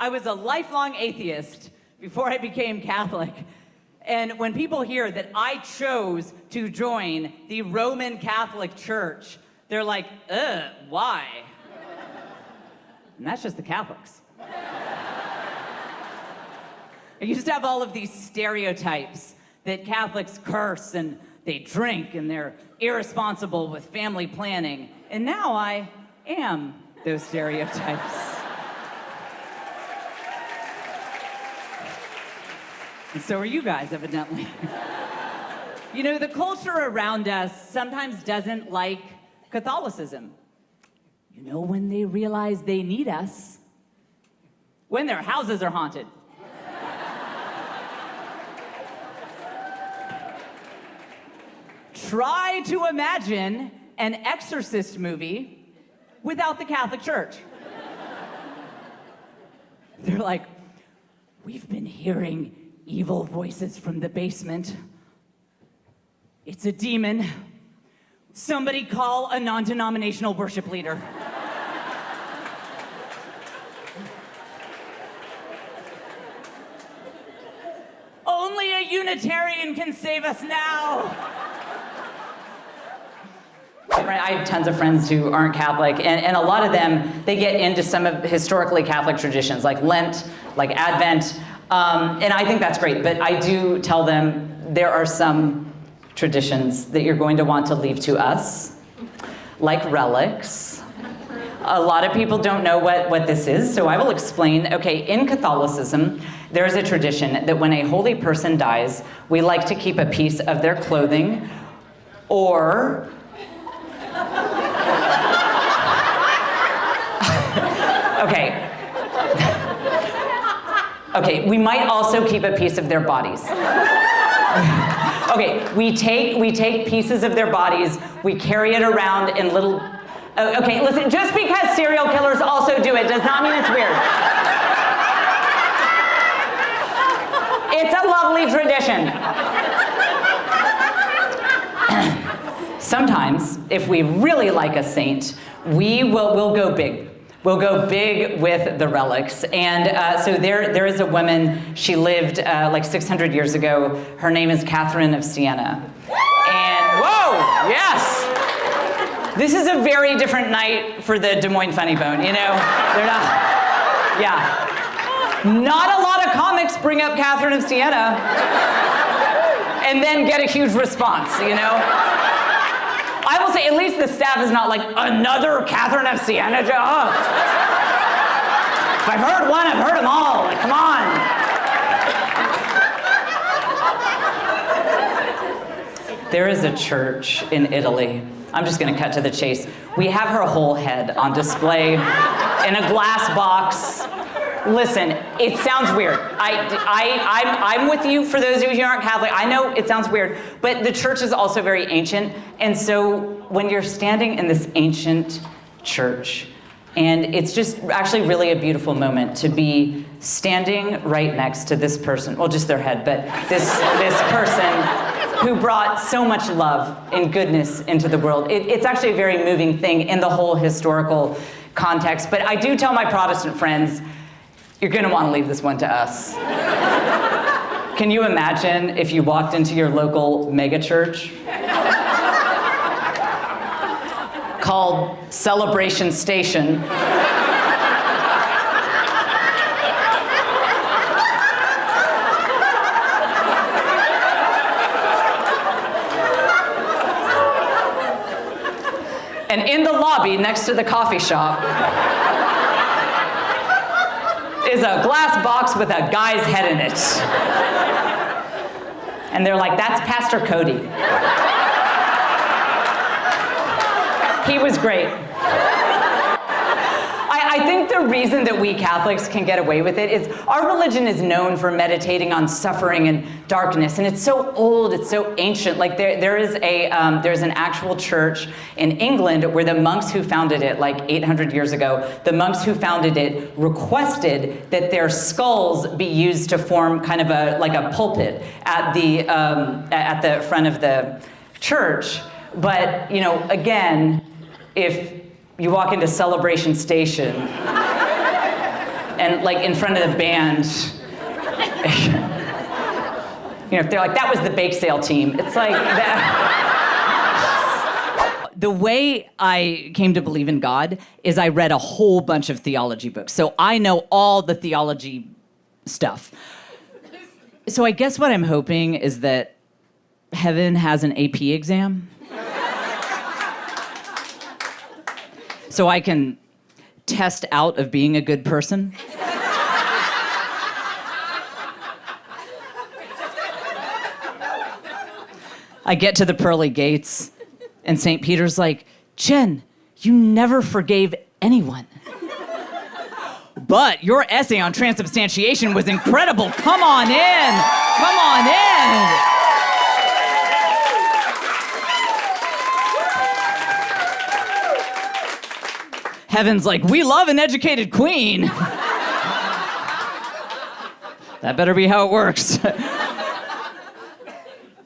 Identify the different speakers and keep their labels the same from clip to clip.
Speaker 1: I was a lifelong atheist before I became Catholic. And when people hear that I chose to join the Roman Catholic Church, they're like, why? And that's just the Catholics. I used to have all of these stereotypes that Catholics curse and they drink and they're irresponsible with family planning. And now I am those stereotypes. And so are you guys, evidently. You know, the culture around us sometimes doesn't like Catholicism. You know when they realize they need us? When their houses are haunted. Try to imagine an Exorcist movie without the Catholic Church. They're like, we've been hearing evil voices from the basement. It's a demon. Somebody call a non-denominational worship leader. Only a Unitarian can save us now. I have tons of friends who aren't Catholic, and a lot of them, they get into some of historically Catholic traditions, like Lent, like Advent, and I think that's great, but I do tell them there are some traditions that you're going to want to leave to us, like relics. A lot of people don't know what this is, so I will explain. Okay, in Catholicism, there is a tradition that when a holy person dies, we like to keep a piece of their clothing or Okay, we might also keep a piece of their bodies. Okay, we take pieces of their bodies, we carry it around in little... Okay, listen, just because serial killers also do it does not mean it's weird. It's a lovely tradition. Sometimes, if we really like a saint, we'll go big. We'll go big with the relics. And so there is a woman, she lived like 600 years ago. Her name is Catherine of Siena. And, whoa, yes! This is a very different night for the Des Moines Funny Bone, you know? They're not, yeah. Not a lot of comics bring up Catherine of Siena and then get a huge response, you know? I will say, at least the staff is not like, another Catherine of Siena joke. If I've heard one, I've heard them all. Like, come on. There is a church in Italy. I'm just gonna cut to the chase. We have her whole head on display in a glass box. Listen, it sounds weird. I'm with you for those of you who aren't Catholic. I know it sounds weird, but the church is also very ancient. And so when you're standing in this ancient church, and it's just actually really a beautiful moment to be standing right next to this person, well, just their head, but this person who brought so much love and goodness into the world. It's actually a very moving thing in the whole historical context. But I do tell my Protestant friends, you're gonna wanna leave this one to us. Can you imagine if you walked into your local megachurch called Celebration Station, and in the lobby next to the coffee shop is a glass box with a guy's head in it. And they're like, that's Pastor Cody. He was great. I think the reason that we Catholics can get away with it is our religion is known for meditating on suffering and darkness, and it's so old, it's so ancient. Like there's an actual church in England where the monks who founded it, like 800 years ago, the monks who founded it requested that their skulls be used to form kind of a pulpit at the front of the church. But you know, again, if you walk into Celebration Station And like in front of the band, if they're like, that was the bake sale team. It's like that. The way I came to believe in God is I read a whole bunch of theology books. So I know all the theology stuff. So I guess what I'm hoping is that heaven has an AP exam. So I can test out of being a good person. I get to the pearly gates, and St. Peter's like, Jen, you never forgave anyone. But your essay on transubstantiation was incredible. Come on in. Come on in. Heaven's like, we love an educated queen. That better be how it works.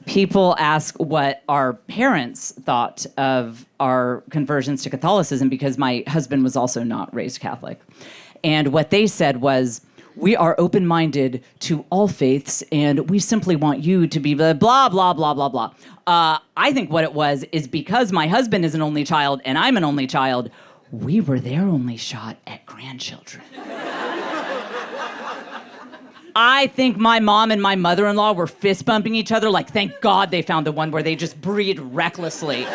Speaker 1: People ask what our parents thought of our conversions to Catholicism because my husband was also not raised Catholic. And what they said was, we are open-minded to all faiths and we simply want you to be blah, blah, blah, blah, blah, blah. I think what it was is because my husband is an only child and I'm an only child, we were their only shot at grandchildren. I think my mom and my mother-in-law were fist bumping each other like, thank God they found the one where they just breed recklessly.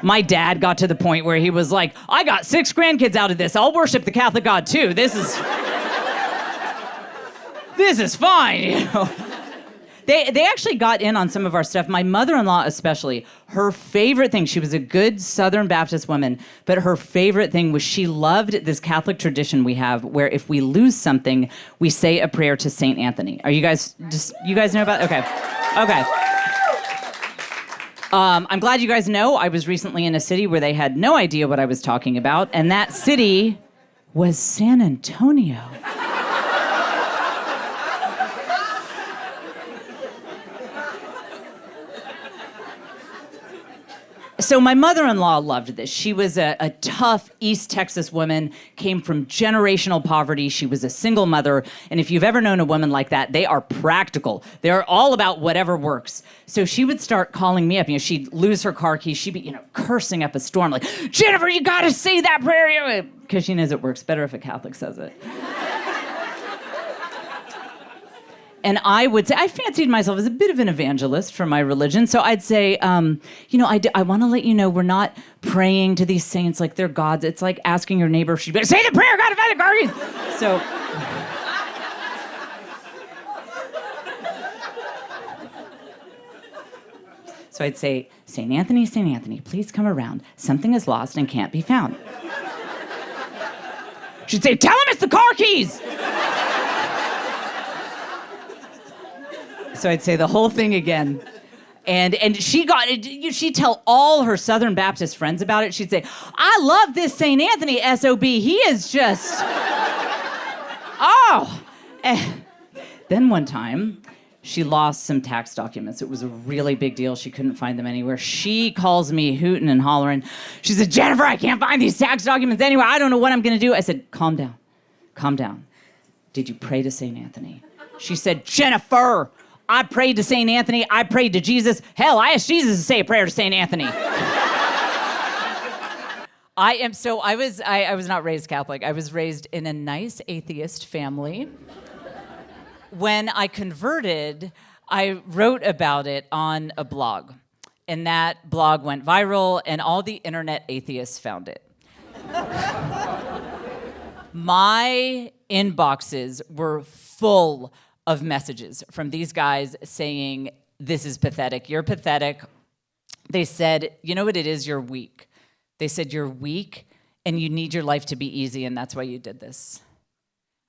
Speaker 1: My dad got to the point where he was like, I got 6 grandkids out of this. I'll worship the Catholic God too. This is fine, you know. They actually got in on some of our stuff. My mother-in-law especially, her favorite thing, she was a good Southern Baptist woman, but her favorite thing was she loved this Catholic tradition we have where if we lose something, we say a prayer to Saint Anthony. You guys know about it? Okay. I'm glad you guys know I was recently in a city where they had no idea what I was talking about, and that city was San Antonio. So my mother-in-law loved this. She was a tough East Texas woman, came from generational poverty. She was a single mother. And if you've ever known a woman like that, they are practical. They're all about whatever works. So she would start calling me up. She'd lose her car keys. She'd be, cursing up a storm like, Jennifer, you got to say that prayer. Because she knows it works better if a Catholic says it. And I would say, I fancied myself as a bit of an evangelist for my religion. So I'd say, I want to let you know we're not praying to these saints like they're gods. It's like asking your neighbor if she'd be like, say the prayer, God, find the guardians. So I'd say, Saint Anthony, please come around. Something is lost and can't be found. She'd say, tell him it's the car keys. So I'd say the whole thing again. And she'd tell all her Southern Baptist friends about it. She'd say, I love this St. Anthony SOB. He is just, oh. And then one time, she lost some tax documents. It was a really big deal. She couldn't find them anywhere. She calls me hooting and hollering. She said, Jennifer, I can't find these tax documents anywhere. I don't know what I'm going to do. I said, calm down. Did you pray to St. Anthony? She said, Jennifer, I prayed to St. Anthony. I prayed to Jesus. Hell, I asked Jesus to say a prayer to St. Anthony. I was not raised Catholic. I was raised in a nice atheist family. When I converted, I wrote about it on a blog. And that blog went viral, and all the internet atheists found it. My inboxes were full of messages from these guys saying, this is pathetic, you're pathetic. They said, you know what it is, you're weak. They said, you're weak and you need your life to be easy and that's why you did this.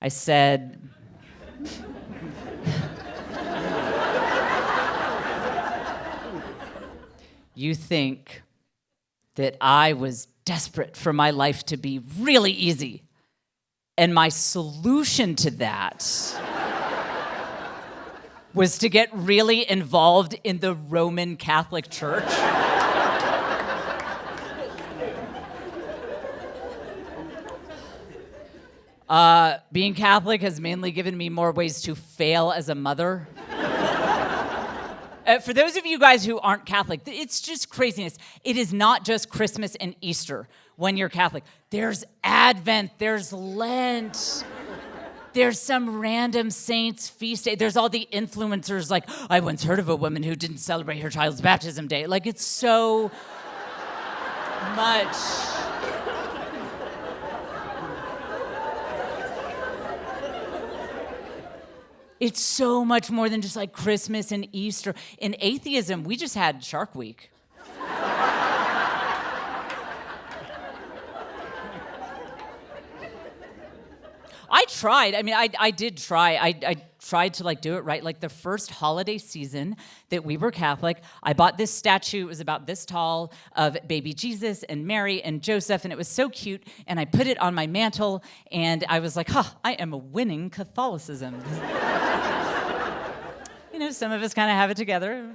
Speaker 1: I said, you think that I was desperate for my life to be really easy. And my solution to that was to get really involved in the Roman Catholic Church. Being Catholic has mainly given me more ways to fail as a mother. For those of you guys who aren't Catholic, it's just craziness. It is not just Christmas and Easter when you're Catholic. There's Advent, there's Lent, there's some random saint's feast day. There's all the influencers like, I once heard of a woman who didn't celebrate her child's baptism day. Like, it's so much. It's so much more than just like Christmas and Easter. In atheism, we just had Shark Week. I tried. I mean, I did try. I tried to like do it right. Like the first holiday season that we were Catholic, I bought this statue. It was about this tall of baby Jesus and Mary and Joseph, and it was so cute. And I put it on my mantle, and I was like, I am winning Catholicism. You know, some of us kind of have it together.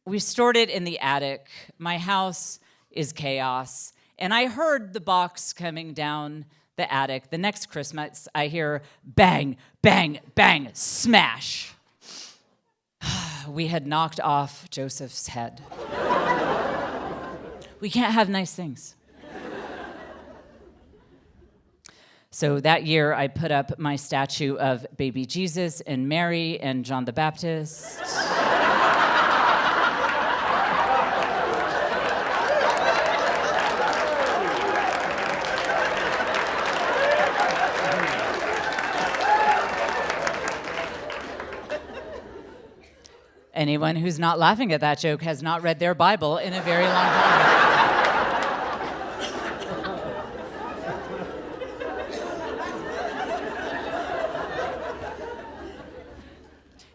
Speaker 1: We stored it in the attic. My house is chaos. And I heard the box coming down the attic. The next Christmas, I hear bang, bang, bang, smash. We had knocked off Joseph's head. We can't have nice things. So that year, I put up my statue of baby Jesus and Mary and John the Baptist. Anyone who's not laughing at that joke has not read their Bible in a very long time.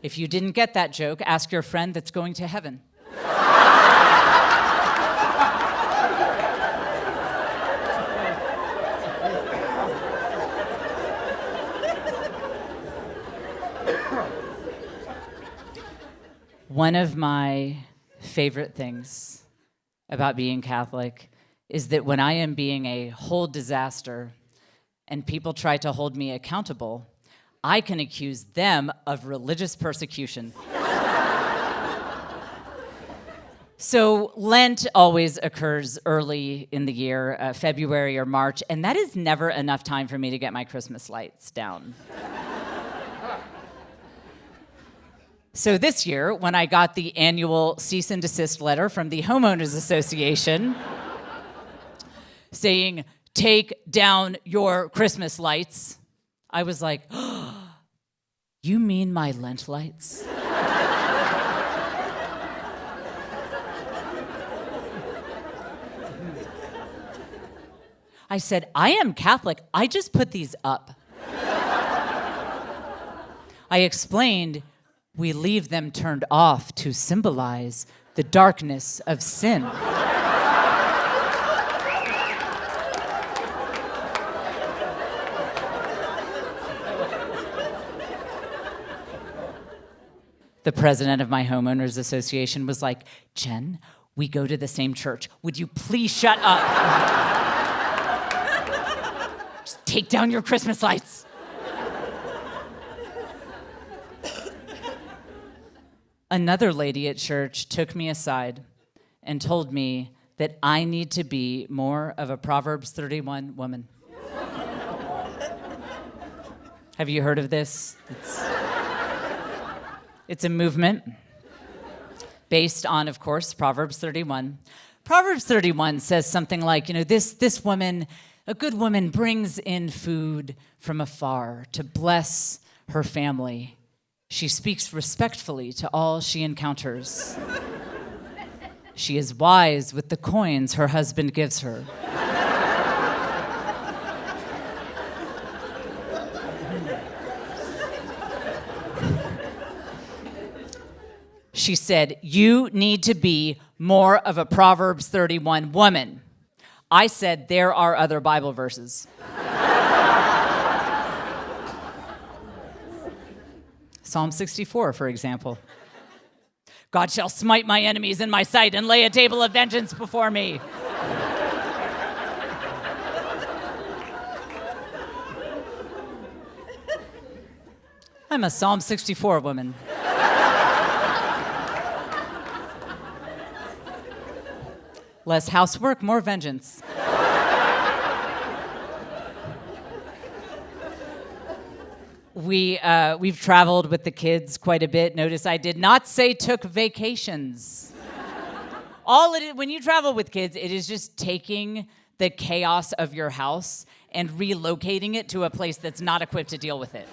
Speaker 1: If you didn't get that joke, ask your friend that's going to heaven. One of my favorite things about being Catholic is that when I am being a whole disaster and people try to hold me accountable, I can accuse them of religious persecution. So Lent always occurs early in the year, February or March, and that is never enough time for me to get my Christmas lights down. So this year, when I got the annual cease and desist letter from the Homeowners Association saying, take down your Christmas lights, I was like, you mean my Lent lights? I said, I am Catholic. I just put these up. I explained, we leave them turned off to symbolize the darkness of sin. The president of my homeowners association was like, Jen, we go to the same church. Would you please shut up? Just take down your Christmas lights. Another lady at church took me aside and told me that I need to be more of a Proverbs 31 woman. Have you heard of this? It's a movement based on, of course, Proverbs 31. Proverbs 31 says something like, this woman, a good woman, brings in food from afar to bless her family. She speaks respectfully to all she encounters. She is wise with the coins her husband gives her. She said, you need to be more of a Proverbs 31 woman. I said, there are other Bible verses. Psalm 64, for example. God shall smite my enemies in my sight and lay a table of vengeance before me. I'm a Psalm 64 woman. Less housework, more vengeance. We've traveled with the kids quite a bit. Notice I did not say took vacations. All it is, when you travel with kids, it is just taking the chaos of your house and relocating it to a place that's not equipped to deal with it.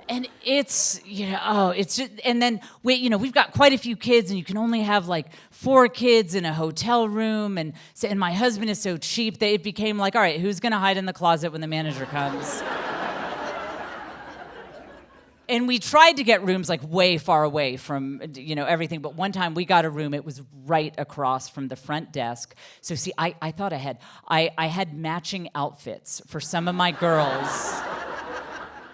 Speaker 1: And it's, it's just, and then we've got quite a few kids, and you can only have like 4 kids in a hotel room, and my husband is so cheap that it became like, all right, who's gonna hide in the closet when the manager comes? And we tried to get rooms like way far away from, everything, but one time we got a room, it was right across from the front desk. So see, I thought ahead. I had matching outfits for some of my girls.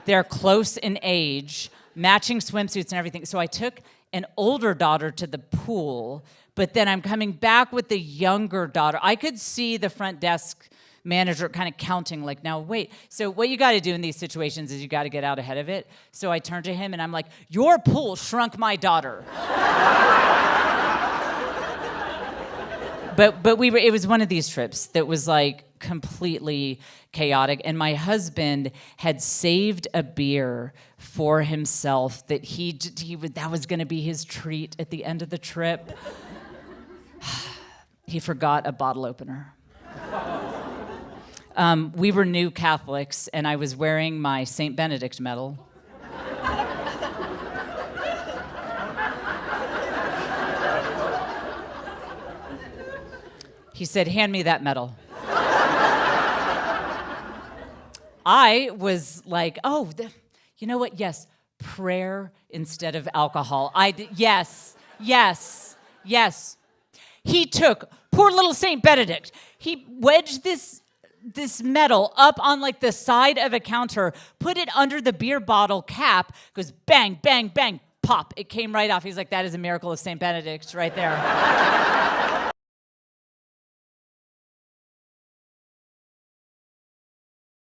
Speaker 1: They're close in age, matching swimsuits and everything. So I took an older daughter to the pool, but then I'm coming back with the younger daughter. I could see the front desk manager kind of counting, like, now wait. So what you got to do in these situations is you got to get out ahead of it. So I turned to him and I'm like, your pool shrunk my daughter. But it was one of these trips that was like completely chaotic, and my husband had saved a beer for himself that that was going to be his treat at the end of the trip. He forgot a bottle opener. We were new Catholics, and I was wearing my St. Benedict medal. He said, hand me that medal. I was like, you know what? Yes, prayer instead of alcohol. Yes. He took poor little St. Benedict. He wedged this medal up on like the side of a counter, put it under the beer bottle cap, goes bang, bang, bang, pop. It came right off. He's like, that is a miracle of St. Benedict right there.